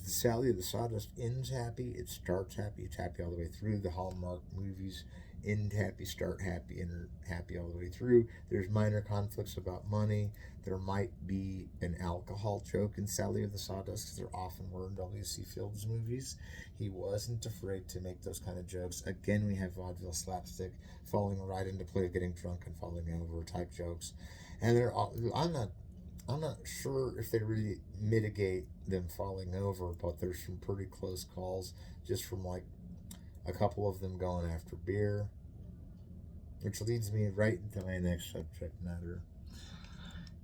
A: Sally the Sawdust ends happy, it starts happy, it's happy all the way through. The Hallmark movies end happy, start happy, and are happy all the way through. There's minor conflicts about money. There might be an alcohol joke in Sally the Sawdust, because there often were in W.C. Fields movies. He wasn't afraid to make those kind of jokes. Again, we have vaudeville slapstick falling right into play of getting drunk and falling over type jokes. And I'm not sure if they really mitigate them falling over, but there's some pretty close calls, just from like a couple of them going after beer, which leads me right into my next subject matter.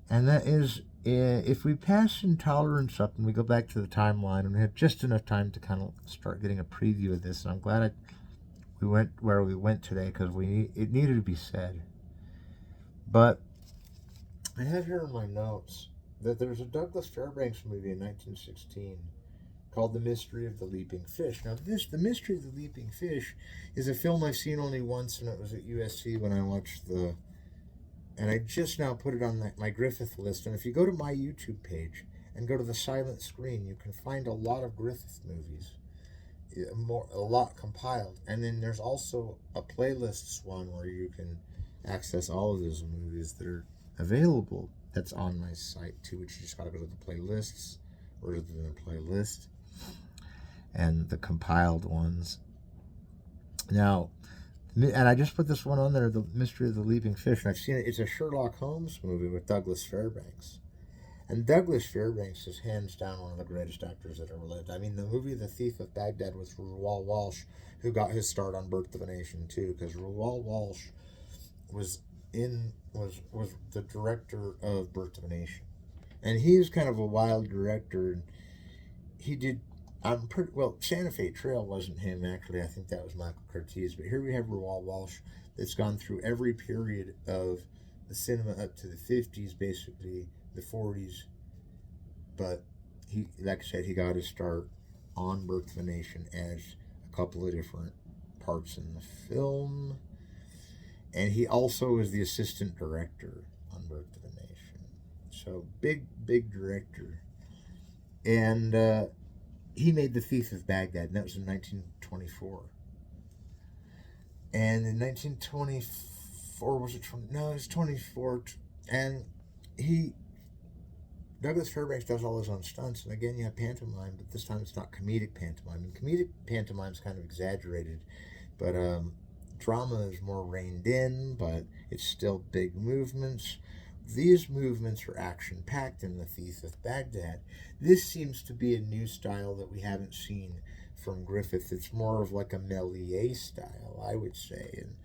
A: And that is, if we pass Intolerance up and we go back to the timeline, and we have just enough time to kind of start getting a preview of this, and I'm glad we went where we went today, because it needed to be said. But I have here in my notes that there's a Douglas Fairbanks movie in 1916 called The Mystery of the Leaping Fish. Now, The Mystery of the Leaping Fish is a film I've seen only once, and it was at USC when I watched and I just now put it on my Griffith list. And if you go to my YouTube page and go to the silent screen, you can find a lot of Griffith movies, a lot compiled. And then there's also a playlists one where you can access all of those movies that are available. That's on my site too, which you just gotta go to the playlists, or the playlist, and the compiled ones. Now, and I just put this one on there, The Mystery of the Leaping Fish, and I've seen it. It's a Sherlock Holmes movie with Douglas Fairbanks. And Douglas Fairbanks is hands down one of the greatest actors that ever lived. I mean, the movie The Thief of Baghdad was Ruwal Walsh, who got his start on Birth of a Nation too, because Ruwal Walsh was was the director of Birth of a Nation, and he's kind of a wild director. And he did. I'm pretty well. Santa Fe Trail wasn't him actually. I think that was Michael Curtiz. But here we have Ruwal Walsh that's gone through every period of the cinema up to the 50s, basically the 40s. But he, like I said, he got his start on Birth of a Nation as a couple of different parts in the film. And he also is the assistant director on Birth of a Nation. So big director. And he made The Thief of Baghdad, and that was in 1924. And in 1924, was it 20? No, it was 24. And Douglas Fairbanks does all his own stunts. And again, you have pantomime, but this time it's not comedic pantomime. And comedic pantomime is kind of exaggerated, but drama is more reined in, but it's still big movements. These movements are action-packed in The Thief of Baghdad. This seems to be a new style that we haven't seen from Griffith. It's more of like a Méliès style, I would say. In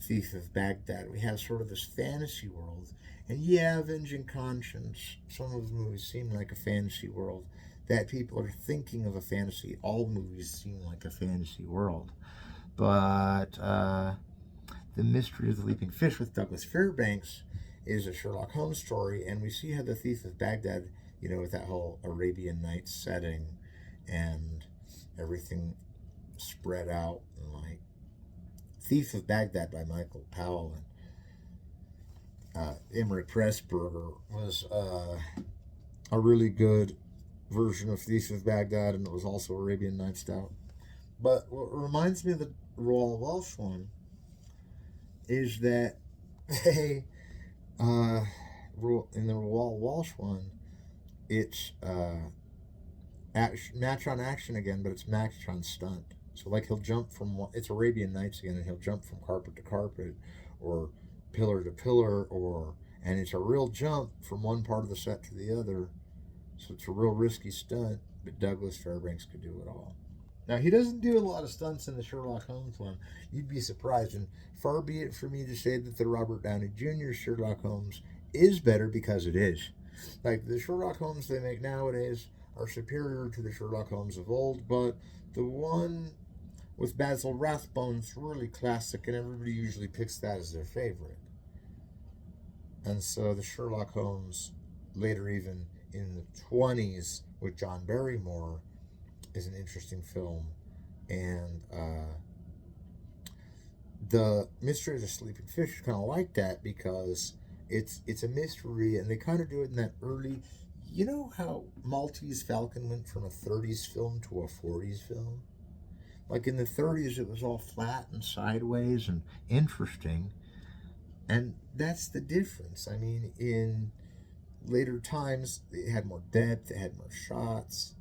A: Thief of Baghdad, we have sort of this fantasy world. And yeah, Avenging Conscience, some of the movies seem like a fantasy world, that people are thinking of a fantasy. All movies seem like a fantasy world. But The Mystery of the Leaping Fish with Douglas Fairbanks is a Sherlock Holmes story, and we see how The Thief of Baghdad, with that whole Arabian Nights setting and everything spread out, and like Thief of Baghdad by Michael Powell and Emmerich Pressburger was a really good version of Thief of Baghdad, and it was also Arabian Nights style. But what reminds me of the Ruwal Walsh one is that they in the Ruwal Walsh one, it's match on action again, but it's match on stunt. So like he'll jump from it's Arabian Nights again, and he'll jump from carpet to carpet, or pillar to pillar, and it's a real jump from one part of the set to the other. So it's a real risky stunt, but Douglas Fairbanks could do it all. Now, he doesn't do a lot of stunts in the Sherlock Holmes one. You'd be surprised, and far be it for me to say that the Robert Downey Jr. Sherlock Holmes is better, because it is. Like, the Sherlock Holmes they make nowadays are superior to the Sherlock Holmes of old, but the one with Basil Rathbone's really classic, and everybody usually picks that as their favorite. And so the Sherlock Holmes, later even in the 20s with John Barrymore, is an interesting film. And the Mystery of the Sleeping Fish is kind of like that, because it's a mystery, and they kind of do it in that early. You know how Maltese Falcon went from a 30s film to a 40s film? Like in the 30s, it was all flat and sideways and interesting. And that's the difference. I mean, in later times, it had more depth, it had more shots.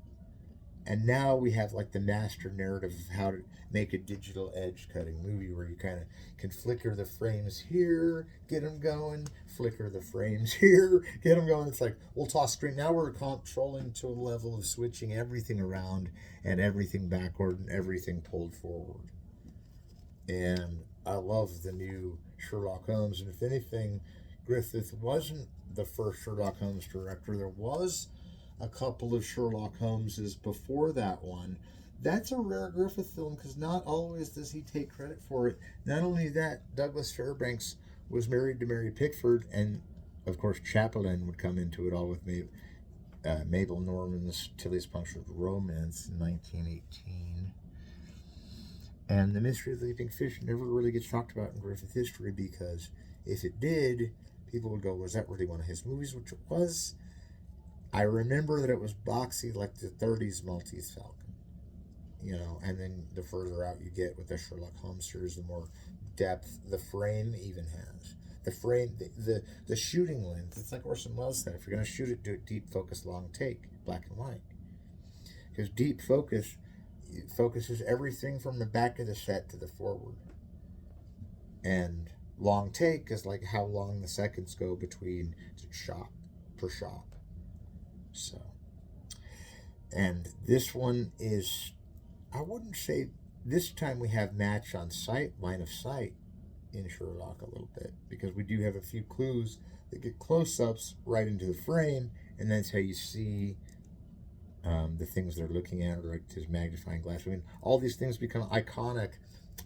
A: And now we have like the master narrative of how to make a digital edge cutting movie, where you kind of can flicker the frames here, get them going, flicker the frames here, get them going. It's like, we'll toss screen. Now we're controlling to a level of switching everything around and everything backward and everything pulled forward. And I love the new Sherlock Holmes. And if anything, Griffith wasn't the first Sherlock Holmes director. There was a couple of Sherlock Holmeses before that one. That's a rare Griffith film, because not always does he take credit for it. Not only that, Douglas Fairbanks was married to Mary Pickford, and of course Chaplin would come into it all with Mabel Norman's Tilly's Punctured Romance in 1918. And The Mystery of the Leaping Fish never really gets talked about in Griffith history, because if it did, people would go, was that really one of his movies? Which it was. I remember that it was boxy, like the 30s Maltese Falcon. And then the further out you get with the Sherlock Holmes series, the more depth the frame even has. The frame, the shooting length, it's like Orson Welles said, if you're going to shoot it, do it deep focus, long take, black and white. Because deep focus focuses everything from the back of the set to the forward. And long take is like how long the seconds go between shot per shot. So, and this one is, I wouldn't say, this time we have match on sight, line of sight in Sherlock a little bit, because we do have a few clues that get close-ups right into the frame, and that's how you see the things they're looking at, or like his magnifying glass. I mean, all these things become iconic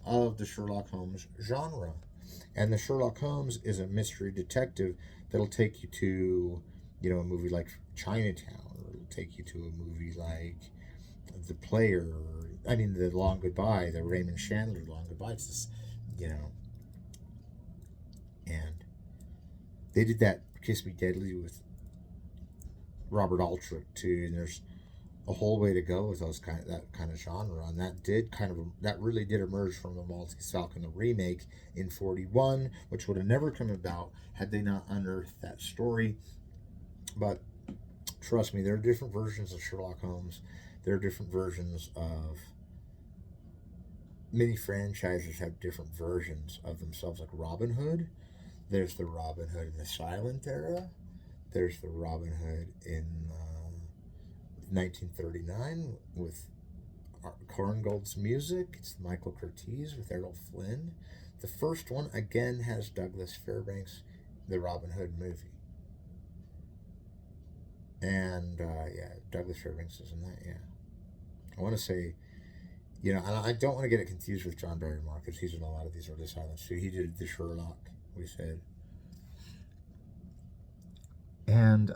A: of the Sherlock Holmes genre. And the Sherlock Holmes is a mystery detective that'll take you to, a movie like Chinatown, or it'll take you to a movie like The Player, or, I mean, The Long Goodbye, the Raymond Chandler Long Goodbye. It's this, and they did that Kiss Me Deadly with Robert Aldrich too, and there's a whole way to go with that kind of genre, and that really did emerge from the Maltese Falcon, the remake in '41, which would have never come about had they not unearthed that story. But trust me, there are different versions of Sherlock Holmes. There are different versions of many franchises have different versions of themselves, like Robin Hood. There's the Robin Hood in the silent era. There's the Robin Hood in 1939 with Korngold's music. It's Michael Curtiz with Errol Flynn. The first one, again, has Douglas Fairbanks, the Robin Hood movie. And, Douglas Fairbanks is in that, yeah. I want to say, and I don't want to get it confused with John Barrymore, because he's in a lot of these early silents too. He did the Sherlock, we said. And,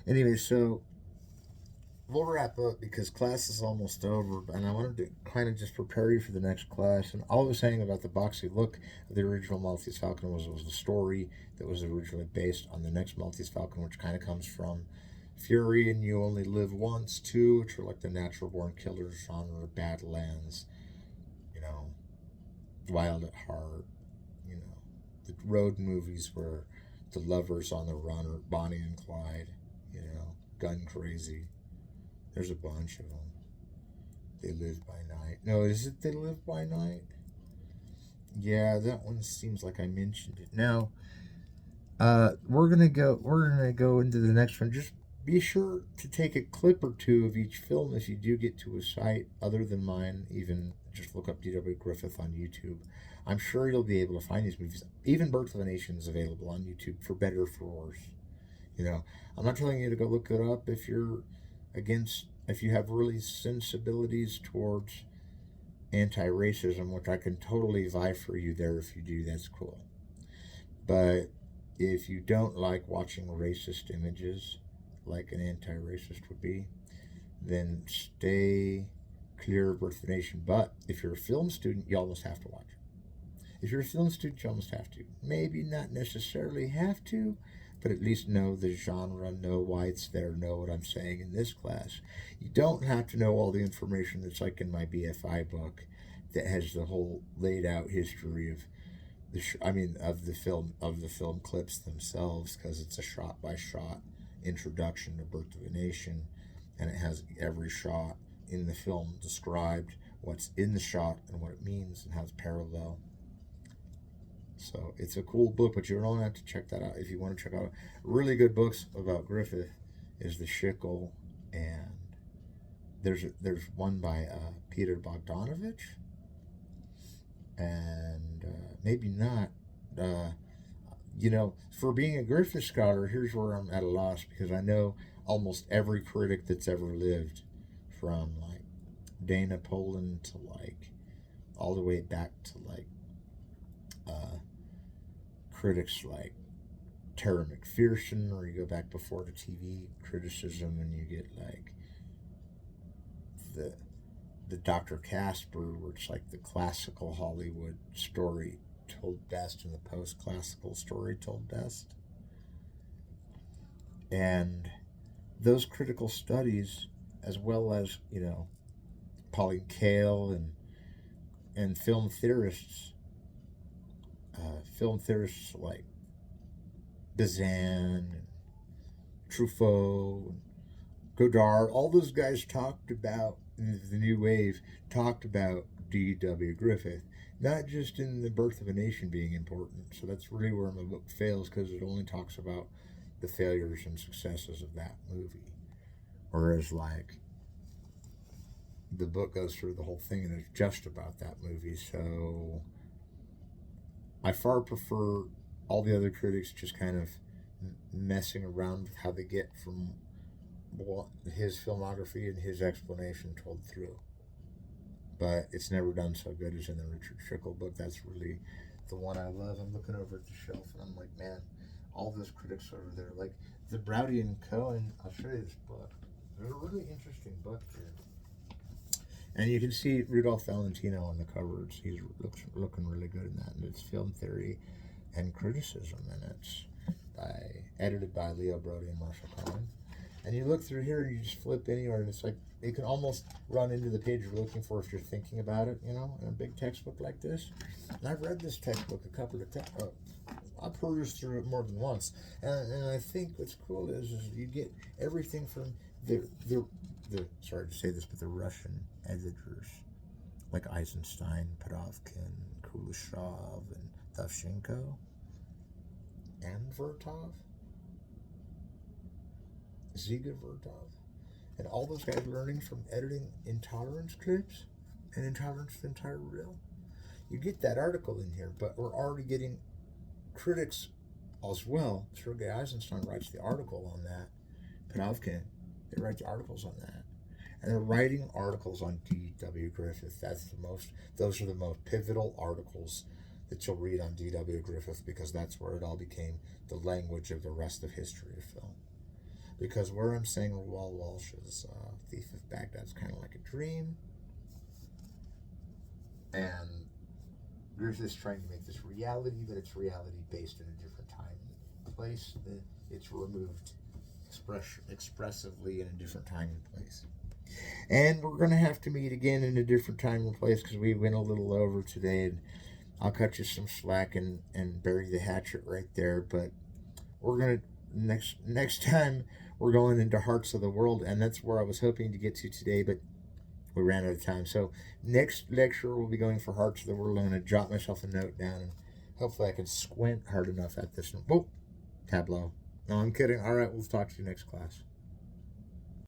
A: anyway, so we'll wrap up because class is almost over, and I wanted to kind of just prepare you for the next class. And all I was saying about the boxy look of the original Maltese Falcon was the story that was originally based on the next Maltese Falcon, which kind of comes from Fury and You Only Live Once, too, which are like the natural born killers genre, Badlands, Wild at Heart, the road movies where the lovers on the run are Bonnie and Clyde, Gun Crazy. There's a bunch of them. They Live by Night. No, is it They Live by Night? Yeah, that one seems like I mentioned it. Now, we're gonna go into the next one. Just be sure to take a clip or two of each film if you do get to a site other than mine. Even just look up D.W.Griffith on YouTube. I'm sure you'll be able to find these movies. Even Birth of a Nation is available on YouTube, for better or for worse. I'm not telling you to go look it up if you have really sensibilities towards anti-racism, which I can totally vie for you there. If you do, that's cool. But if you don't like watching racist images, like an anti-racist would be, then stay clear of Birth of a Nation. But if you're a film student, you almost have to watch it. If you're a film student, you almost have to. Maybe not necessarily have to, but at least know the genre, know why it's there, know what I'm saying in this class. You don't have to know all the information that's like in my BFI book that has the whole laid out history of the film clips themselves, because it's a shot by shot introduction to Birth of a Nation, and it has every shot in the film described, what's in the shot and what it means and how it's parallel. So it's a cool book, but you don't have to check that out. If you want to check out really good books about Griffith, is The Shickle, and there's one by Peter Bogdanovich, and maybe not. For being a Griffith scholar, here's where I'm at a loss, because I know almost every critic that's ever lived, from like Dana Poland to like all the way back to like critics like Tara McPherson, or you go back before the TV criticism and you get like the Dr. Casper, where it's like the classical Hollywood story told best and the post-classical story told best. And those critical studies, as well as, Pauline Kael and film theorists like Bazin and Truffaut and Godard, all those guys talked about, in the New Wave, talked about D.W. Griffith. not just in the birth of a nation being important. So that's really where my book fails, because it only talks about the failures and successes of that movie. Whereas, like, the book goes through the whole thing and it's just about that movie. So I far prefer all the other critics just kind of messing around with how they get from his filmography and his explanation told through. But it's never done so good as in the Richard Schickel book. That's really the one I love. I'm looking over at the shelf and I'm like, man, all those critics over there, like the Browdy and Cohen. I'll show you this book. There's a really interesting book here. And you can see Rudolph Valentino on the covers. He's looking really good in that. And it's Film Theory and Criticism. And it's edited by Leo Brody and Marshall Cohen. And you look through here, you just flip anywhere, and it's like you can almost run into the page you're looking for if you're thinking about it, you know, in a big textbook like this. And I've read this textbook a couple of times. I've perused through it more than once. And I think what's cool is you get everything from the sorry to say this, but the Russian editors like Eisenstein, Padovkin, Kuleshov, and Dovzhenko, and Vertov, Ziga Vertov, and all those guys learning from editing Intolerance clips and Intolerance to Entire Real. You get that article in here, but we're already getting critics as well. Sergei Eisenstein writes the article on that. Padovkin, they write the articles on that. And they're writing articles on D.W.Griffith. Those are the most pivotal articles that you'll read on D.W.Griffith, because that's where it all became the language of the rest of history of film. Because where I'm saying Roald Walsh's Thief of Baghdad is kind of like a dream, and Griffith's trying to make this reality, but it's reality based in a different time and place. It's removed expressively in a different time and place. And we're going to have to meet again in a different time and place, because we went a little over today, and I'll cut you some slack and bury the hatchet right there. But we're going to, next time, we're going into Hearts of the World, and that's where I was hoping to get to today, but we ran out of time. So next lecture, we'll be going for Hearts of the World. I'm going to jot myself a note down, and hopefully I can squint hard enough at this. Whoa, tableau. No, I'm kidding. All right, we'll talk to you next class.